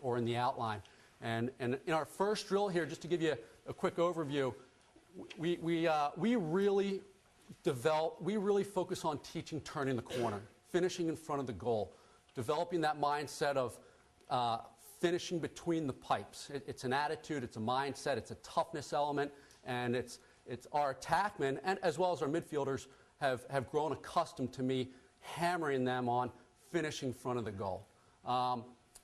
or in the outline. And in our first drill here, just to give you a quick overview, we really focus on teaching turning the corner, finishing in front of the goal, developing that mindset of finishing between the pipes. It's an attitude, it's a mindset, it's a toughness element, and it's our attackmen, and as well as our midfielders, have grown accustomed to me hammering them on finishing in front of the goal.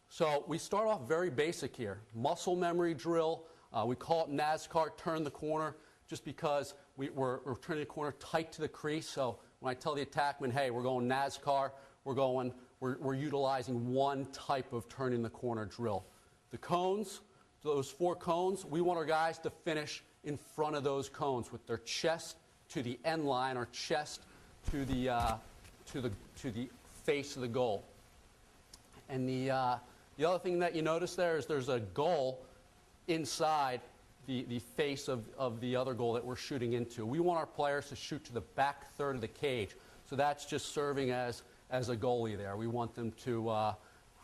So we start off very basic here. Muscle memory drill. We call it NASCAR turn the corner just because we're turning the corner tight to the crease. So when I tell the attackman, hey, we're going NASCAR, we're utilizing one type of turning the corner drill. The cones, those 4 cones, we want our guys to finish in front of those cones with their chest to the end line or chest to the face of the goal. And the other thing that you notice there is there's a goal inside the face of the other goal that we're shooting into. We want our players to shoot to the back third of the cage. So that's just serving as a goalie there. We want them to,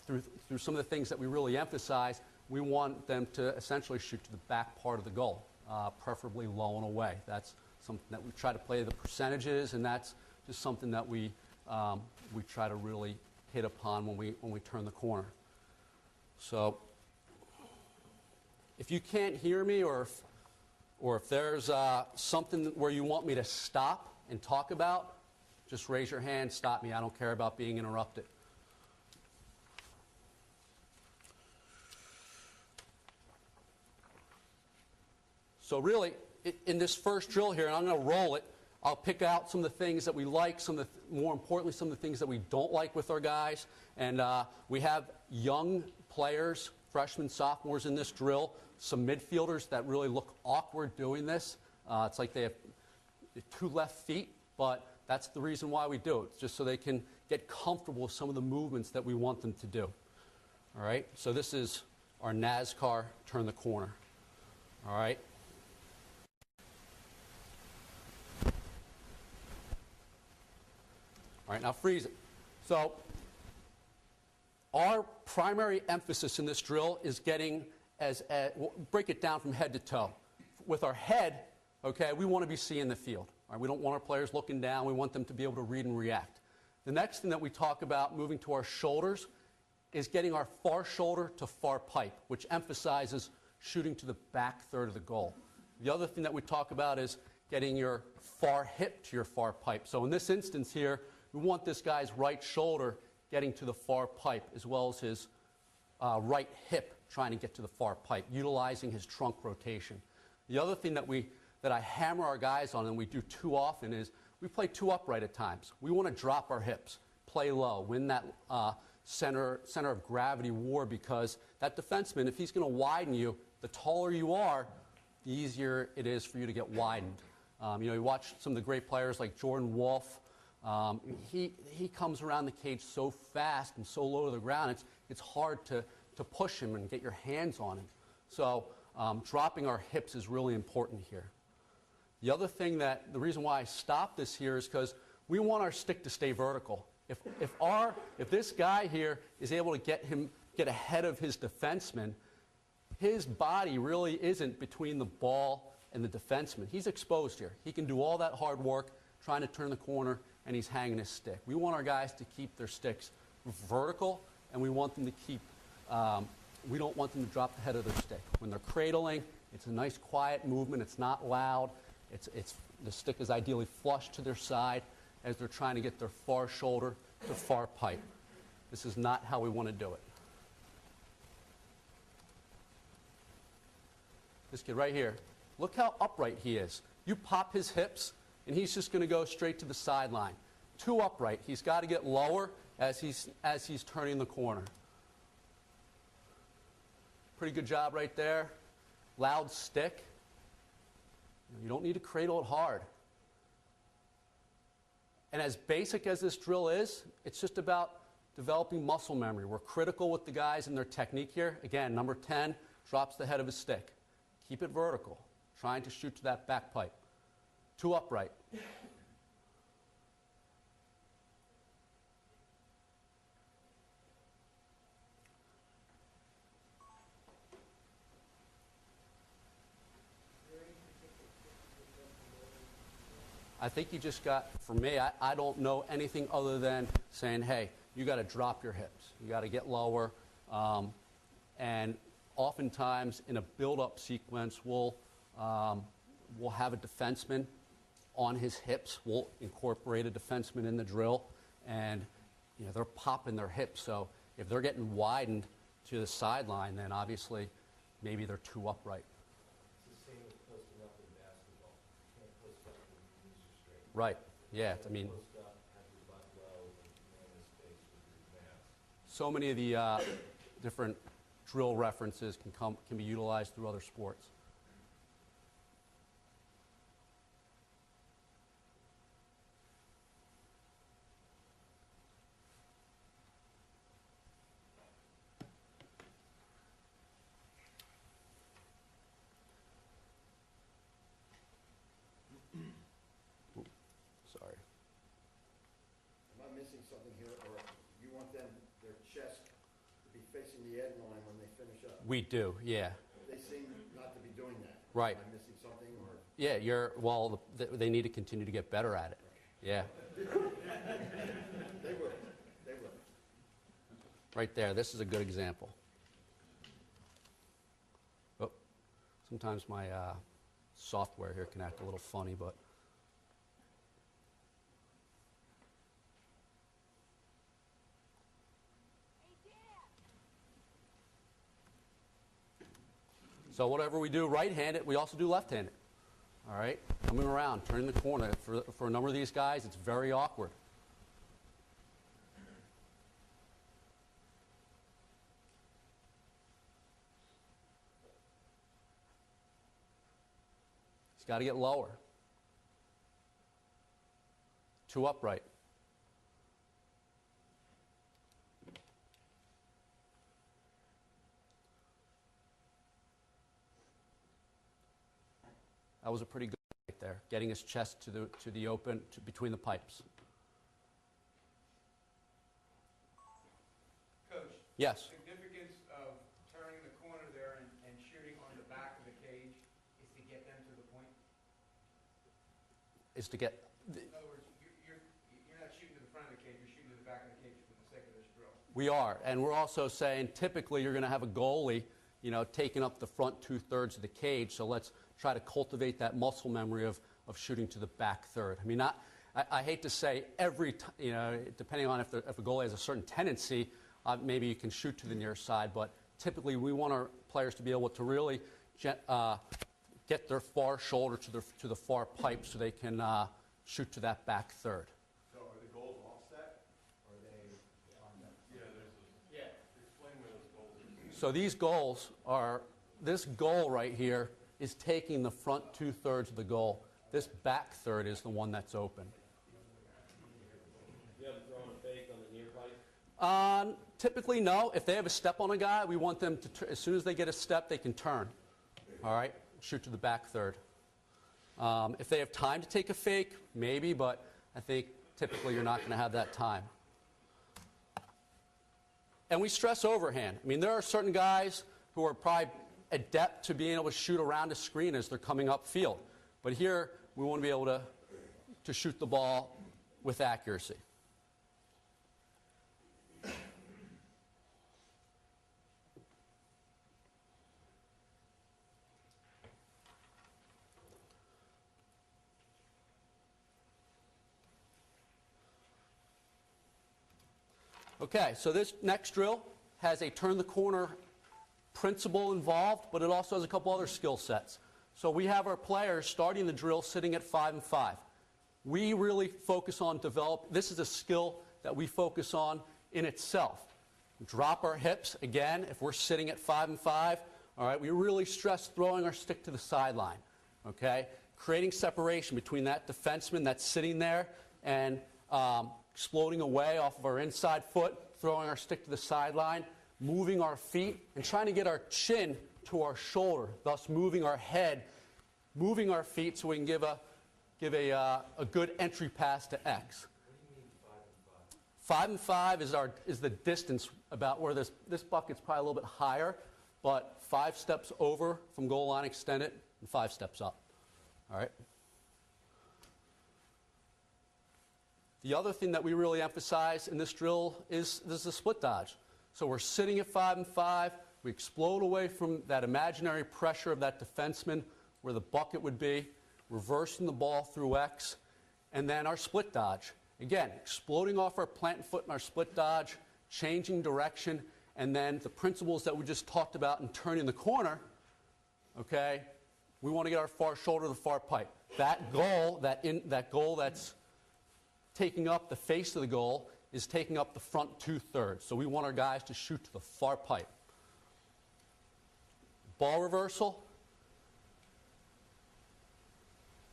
through some of the things that we really emphasize, we want them to essentially shoot to the back part of the goal, preferably low and away. That's something that we try to play the percentages, and that's just something that we try to really hit upon when we turn the corner. So if you can't hear me, or if there's something where you want me to stop and talk about, just raise your hand, stop me. I don't care about being interrupted. So really, in this first drill here, and I'm going to roll it, I'll pick out some of the things that we like, more importantly, some of the things that we don't like with our guys. And we have young players, freshmen, sophomores in this drill, some midfielders that really look awkward doing this. It's like they have 2 left feet, but that's the reason why we do it, just so they can get comfortable with some of the movements that we want them to do. All right, so this is our NASCAR turn the corner. All right. All right, now freeze it. So our primary emphasis in this drill is getting we'll break it down from head to toe. With our head, okay, we want to be seeing the field. All right, we don't want our players looking down. We want them to be able to read and react. The next thing that we talk about moving to our shoulders is getting our far shoulder to far pipe, which emphasizes shooting to the back third of the goal. The other thing that we talk about is getting your far hip to your far pipe. So in this instance here, we want this guy's right shoulder getting to the far pipe, as well as his right hip trying to get to the far pipe, utilizing his trunk rotation. The other thing that I hammer our guys on, and we do too often, is we play too upright at times. We want to drop our hips, play low, win that center of gravity war, because that defenseman, if he's going to widen you, the taller you are, the easier it is for you to get widened. You watch some of the great players like Jordan Wolf. He comes around the cage so fast and so low to the ground, it's hard to push him and get your hands on him. So dropping our hips is really important here. The other thing the reason why I stopped this here is because we want our stick to stay vertical. If this guy here is able to get ahead of his defenseman, his body really isn't between the ball and the defenseman. He's exposed here. He can do all that hard work trying to turn the corner, and he's hanging his stick. We want our guys to keep their sticks vertical, and we want them to keep, we don't want them to drop the head of their stick. When they're cradling, it's a nice quiet movement. It's not loud. The stick is ideally flush to their side as they're trying to get their far shoulder to far pipe. This is not how we want to do it. This kid right here, look how upright he is. You pop his hips, and he's just going to go straight to the sideline. Too upright. He's got to get lower as he's turning the corner. Pretty good job right there. Loud stick. You don't need to cradle it hard. And as basic as this drill is, it's just about developing muscle memory. We're critical with the guys and their technique here. Again, number 10 drops the head of his stick. Keep it vertical, trying to shoot to that back pipe. Too upright. I think you just got, for me, I don't know anything other than saying, hey, you got to drop your hips. You got to get lower. And oftentimes in a build-up sequence, we'll have a defenseman on his hips. We'll incorporate a defenseman in the drill, and they're popping their hips. So if they're getting widened to the sideline, then obviously maybe they're too upright. It's the same as posting up in basketball. You can't post up when your knees are straight. Right. Yeah. I mean, post up, have your butt low, and command the space with your mass. so many of the different drill references can be utilized through other sports. Sorry. Am I missing something here, or you want them, their chest to be facing the end line when they finish up? We do, yeah. They seem not to be doing that. Right. Am I missing something, or? Yeah, well, they need to continue to get better at it. Yeah. They will. They will. Right there, this is a good example. Oh, sometimes my software here can act a little funny, but. So whatever we do right-handed, we also do left-handed. All right, coming around, turning the corner. For a number of these guys, it's very awkward. He's got to get lower. Too upright. That was a pretty good right there, getting his chest to the open, between the pipes. Coach, Yes. the significance of turning the corner there and shooting on the back of the cage is to get them to the point? Is to get. In other words, you're not shooting to the front of the cage, you're shooting to the back of the cage for the sake of this drill. We are, and we're also saying typically you're going to have a goalie, taking up the front 2/3 of the cage. So let's try to cultivate that muscle memory of shooting to the back third. I mean, I hate to say every depending on if a goalie has a certain tendency, maybe you can shoot to the near side, but typically we want our players to be able to really get their far shoulder to the far pipe so they can shoot to that back third. So are the goals offset, or are they on them? Yeah, explain where those goals are. So these goals are, this goal right here is taking the front 2/3 of the goal. This back third is the one that's open. You haven't thrown a fake on the near pipe? Typically, no. If they have a step on a guy, we want them to, as soon as they get a step, they can turn. All right? Shoot to the back third. If they have time to take a fake, maybe, but I think typically you're not going to have that time. And we stress overhand. I mean, there are certain guys who are probably adept to being able to shoot around a screen as they're coming upfield. But here, we want to be able to shoot the ball with accuracy. Okay, so this next drill has a turn the corner principle involved, but it also has a couple other skill sets. So we have our players starting the drill sitting at 5 and 5. We really focus on this is a skill that we focus on in itself. Drop our hips, again, if we're sitting at 5 and 5, all right, we really stress throwing our stick to the sideline, okay? Creating separation between that defenseman that's sitting there and exploding away off of our inside foot, throwing our stick to the sideline, moving our feet, and trying to get our chin to our shoulder, thus moving our head, moving our feet so we can give a good entry pass to X. What do you mean 5 and 5? 5 and 5 is the distance about where this bucket's probably a little bit higher, but 5 steps over from goal line extended and 5 steps up. All right? The other thing that we really emphasize in this drill is the split dodge. So we're sitting at 5 and 5. We explode away from that imaginary pressure of that defenseman where the bucket would be, reversing the ball through X, and then our split dodge. Again, exploding off our plant foot in our split dodge, changing direction, and then the principles that we just talked about in turning the corner, okay, we want to get our far shoulder to the far pipe. That goal, that goal that's taking up the face of the goal is taking up the front 2/3. So we want our guys to shoot to the far pipe. Ball reversal,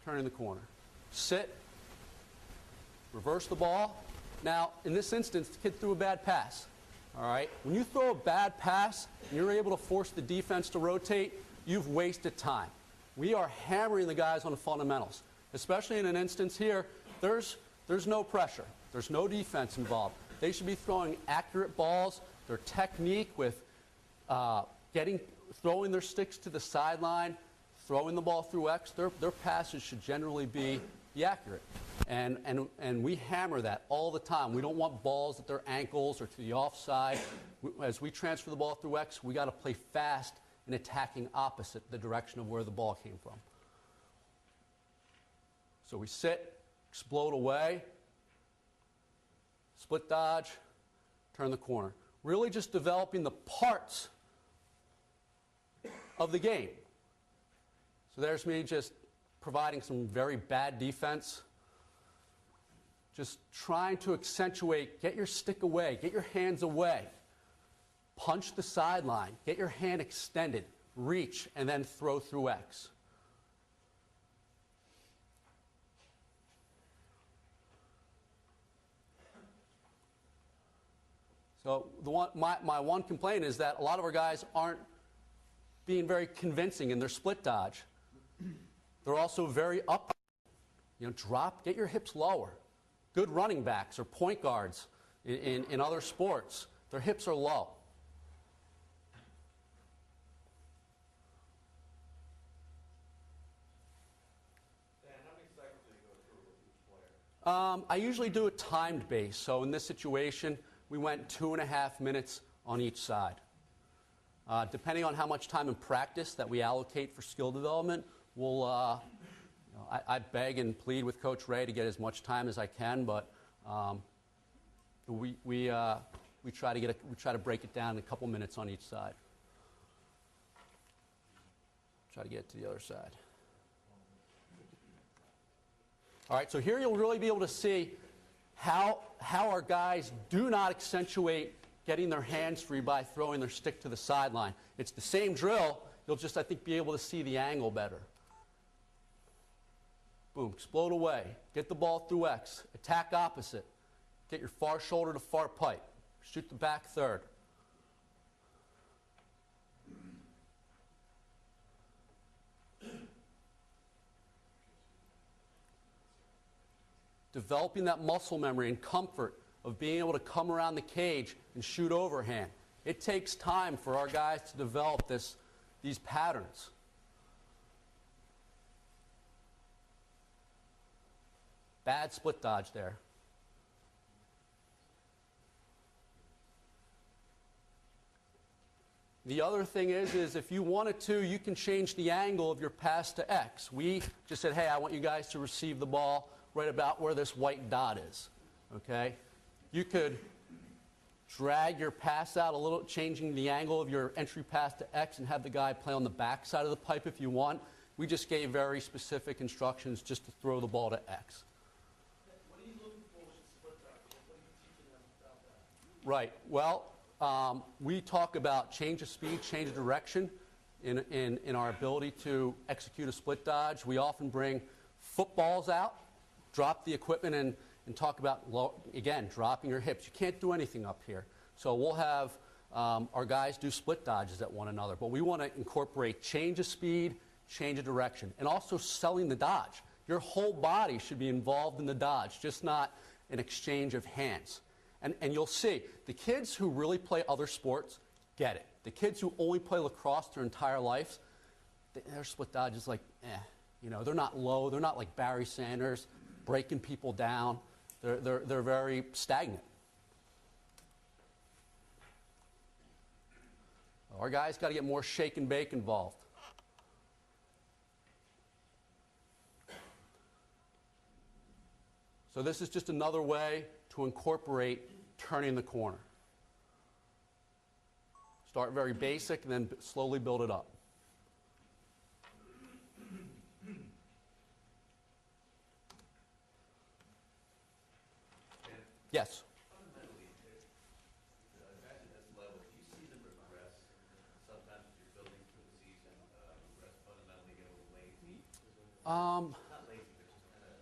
turning the corner. Sit, reverse the ball. Now, in this instance, the kid threw a bad pass. All right? When you throw a bad pass and you're able to force the defense to rotate, you've wasted time. We are hammering the guys on the fundamentals. Especially in an instance here, there's no pressure. There's no defense involved. They should be throwing accurate balls. Their technique with throwing their sticks to the sideline, throwing the ball through X, their passes should generally be accurate. And we hammer that all the time. We don't want balls at their ankles or to the offside. As we transfer the ball through X, we got to play fast and attacking opposite the direction of where the ball came from. So we sit, explode away, split dodge, turn the corner. Really just developing the parts of the game. So there's me just providing some very bad defense. Just trying to accentuate, get your stick away, get your hands away. Punch the sideline, get your hand extended, reach, and then throw through X. So my one complaint is that a lot of our guys aren't being very convincing in their split dodge. They're also very up. Get your hips lower. Good running backs or point guards in other sports, their hips are low. Dan, how many cycles do you go through with each player? I usually do a timed base. So in this situation, we went 2.5 minutes on each side. Depending on how much time in practice that we allocate for skill development, I beg and plead with Coach Ray to get as much time as I can, but we try to break it down in a couple minutes on each side. Try to get to the other side. All right, so here you'll really be able to see how our guys do not accentuate getting their hands free by throwing their stick to the sideline. It's the same drill, you'll just, I think, be able to see the angle better. Boom, explode away, get the ball through X, attack opposite, get your far shoulder to far pipe, shoot the back third. Developing that muscle memory and comfort of being able to come around the cage and shoot overhand. It takes time for our guys to develop these patterns. Bad split dodge there. The other thing is if you wanted to, you can change the angle of your pass to X. We just said, hey, I want you guys to receive the ball right about where this white dot is, okay? You could drag your pass out a little, changing the angle of your entry pass to X and have the guy play on the back side of the pipe if you want. We just gave very specific instructions just to throw the ball to X. What are you looking for with split dodge? What are you teaching them about that? Right. Well, we talk about change of speed, change of direction in our ability to execute a split dodge. We often bring footballs out, drop the equipment, and talk about, again, dropping your hips. You can't do anything up here. So we'll have our guys do split dodges at one another. But we want to incorporate change of speed, change of direction, and also selling the dodge. Your whole body should be involved in the dodge, just not an exchange of hands. And you'll see, the kids who really play other sports get it. The kids who only play lacrosse their entire lives, their split dodge is like, they're not low. They're not like Barry Sanders breaking people down. They're very stagnant. Our guys got to get more shake and bake involved. So this is just another way to incorporate turning the corner. Start very basic and then slowly build it up. Yes? Fundamentally, guys at this level, do you see them regress? Sometimes if you're building through the season, regress fundamentally get a little lazy. Not lazy, but just kind of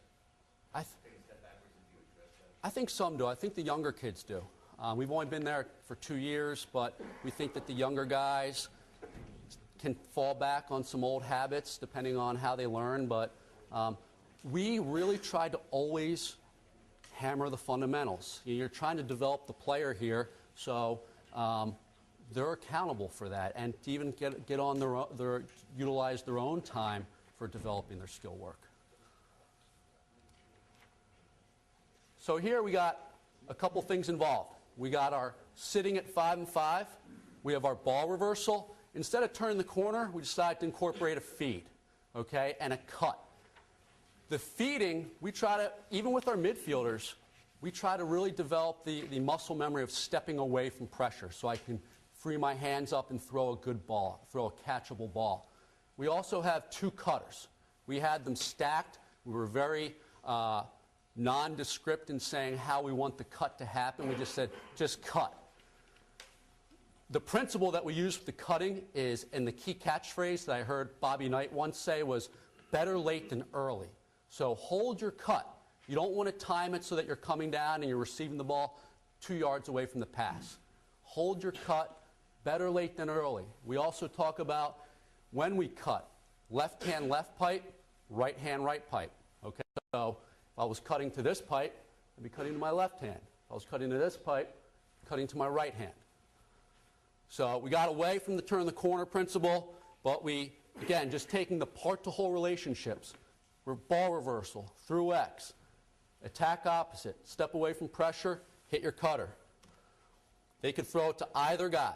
take a step backwards and do address that. I think some do. I think the younger kids do. We've only been there for 2 years, but we think that the younger guys can fall back on some old habits depending on how they learn. But we really tried to always hammer the fundamentals. You're trying to develop the player here, so they're accountable for that, and to even get on utilize their own time for developing their skill work. So here we got a couple things involved. We got our sitting at 5 and 5. We have our ball reversal. Instead of turning the corner, we decided to incorporate a feed, okay, and a cut. The feeding, we try to, even with our midfielders, we try to really develop the muscle memory of stepping away from pressure so I can free my hands up and throw a good ball, throw a catchable ball. We also have 2 cutters. We had them stacked. We were very nondescript in saying how we want the cut to happen. We just said, just cut. The principle that we use for the cutting is, and the key catchphrase that I heard Bobby Knight once say was, better late than early. So hold your cut. You don't want to time it so that you're coming down and you're receiving the ball 2 yards away from the pass. Hold your cut, better late than early. We also talk about when we cut, left hand left pipe, right hand right pipe. Okay, so if I was cutting to this pipe, I'd be cutting to my left hand. If I was cutting to this pipe, cutting to my right hand. So we got away from the turn the corner principle, but we, again, just taking the part-to-whole relationships. We're ball reversal, through X, attack opposite, step away from pressure, hit your cutter. They could throw it to either guy.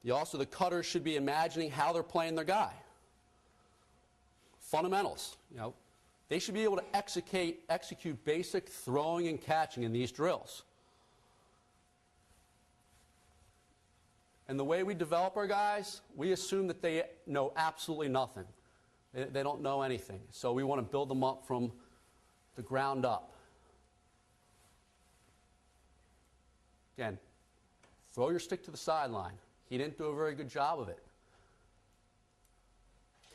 The cutters should be imagining how they're playing their guy. Fundamentals, they should be able to execute basic throwing and catching in these drills. And the way we develop our guys, we assume that they know absolutely nothing. They don't know anything. So we want to build them up from the ground up. Again, throw your stick to the sideline. He didn't do a very good job of it.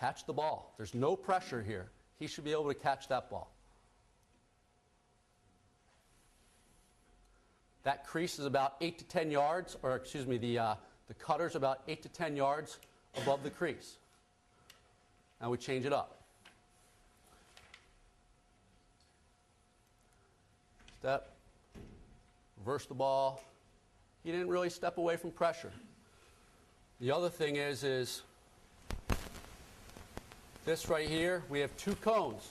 Catch the ball. There's no pressure here. He should be able to catch that ball. That crease is about 8 to 10 yards, or excuse me, the cutter's about 8 to 10 yards above the crease. Now we change it up. Step, reverse the ball. He didn't really step away from pressure. The other thing is this right here, we have 2 cones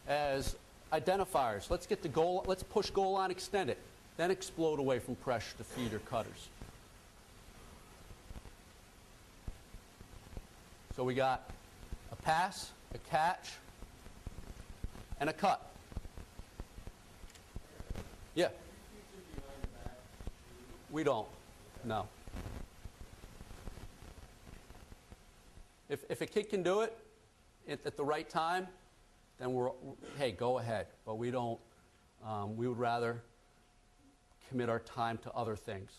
as identifiers. Let's get the goal, let's push goal line, extend it, then explode away from pressure to feed your cutters. So we got a pass, a catch, and a cut. Yeah. We don't. No. If a kid can do it at the right time, then hey, go ahead. But we don't. We would rather commit our time to other things.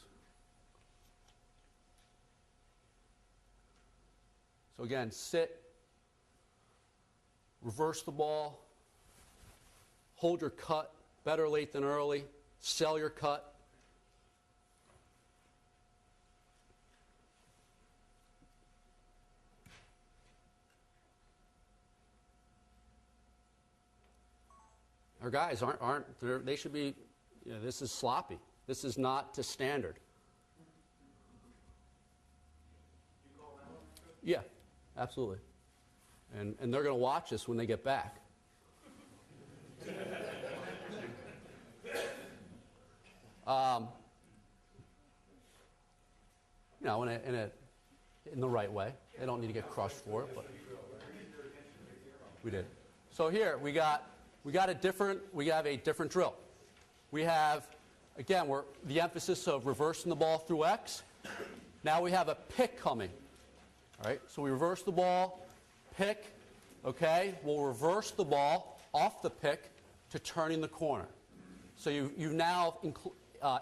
So again, sit, reverse the ball, hold your cut, better late than early, sell your cut. Our guys they should be, this is sloppy. This is not to standard. Yeah, absolutely. And they're going to watch us when they get back. You know, in the right way. They don't need to get crushed for it, but we did. So here we have a different drill. We have, again, the emphasis of reversing the ball through X. Now we have a pick coming. All right, so we reverse the ball, pick, okay? We'll reverse the ball off the pick to turning the corner. So you've now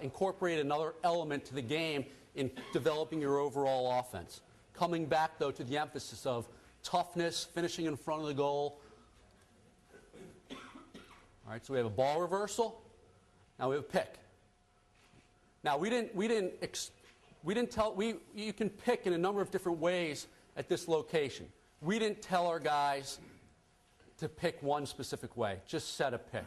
incorporated another element to the game in developing your overall offense. Coming back, though, to the emphasis of toughness, finishing in front of the goal. All right, so we have a ball reversal. Now we have a pick. Now you can pick in a number of different ways at this location. We didn't tell our guys to pick one specific way, just set a pick.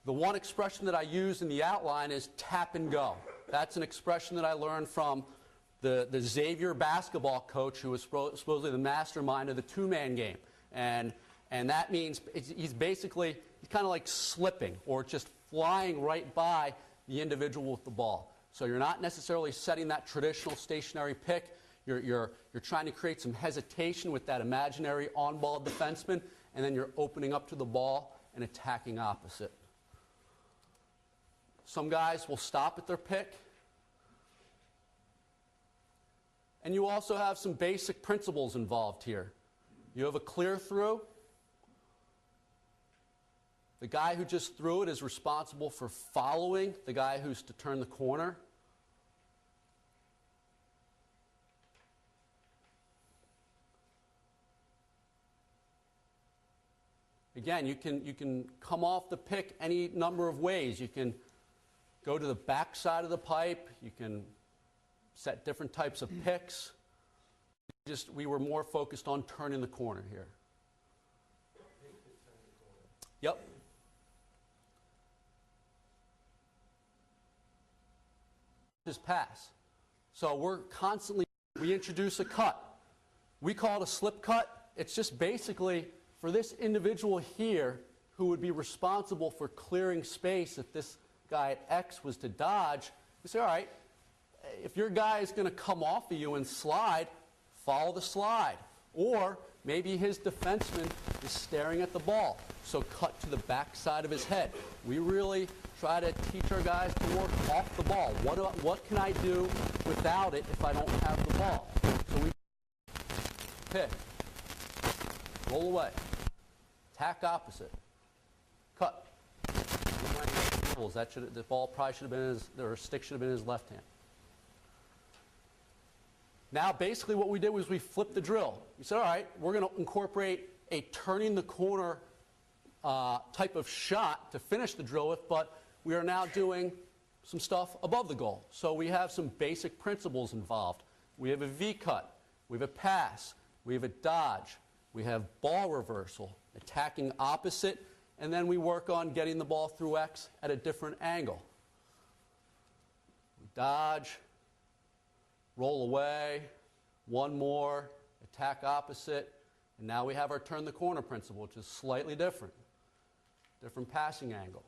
The one expression that I use in the outline is tap and go. That's an expression that I learned from the Xavier basketball coach, who was supposedly the mastermind of the two-man game. And that means he's kind of like slipping or just flying right by the individual with the ball. So you're not necessarily setting that traditional stationary pick. You're trying to create some hesitation with that imaginary on-ball defenseman, and then you're opening up to the ball and attacking opposite. Some guys will stop at their pick. And you also have some basic principles involved here. You have a clear through. The guy who just threw it is responsible for following the guy who's to turn the corner. Again, you can come off the pick any number of ways. You can go to the back side of the pipe. You can set different types of picks. We were more focused on turning the corner here. Yep. His pass. So we introduce a cut. We call it a slip cut. It's just basically for this individual here who would be responsible for clearing space if this guy at X was to dodge. We say, all right, if your guy is going to come off of you and slide, follow the slide. Or maybe his defenseman is staring at the ball, so cut to the back side of his head. We really try to teach our guys to work off the ball. What can I do without it if I don't have the ball? So we pick, roll away, attack opposite, cut. The ball probably should have been or stick should have been in his left hand. Now, basically what we did was we flipped the drill. We said, all right, we're going to incorporate a turning the corner type of shot to finish the drill with, but we are now doing some stuff above the goal. So we have some basic principles involved. We have a V-cut. We have a pass. We have a dodge. We have ball reversal, attacking opposite, and then we work on getting the ball through X at a different angle. Dodge, roll away, one more, attack opposite, and now we have our turn the corner principle, which is slightly different. Different passing angle.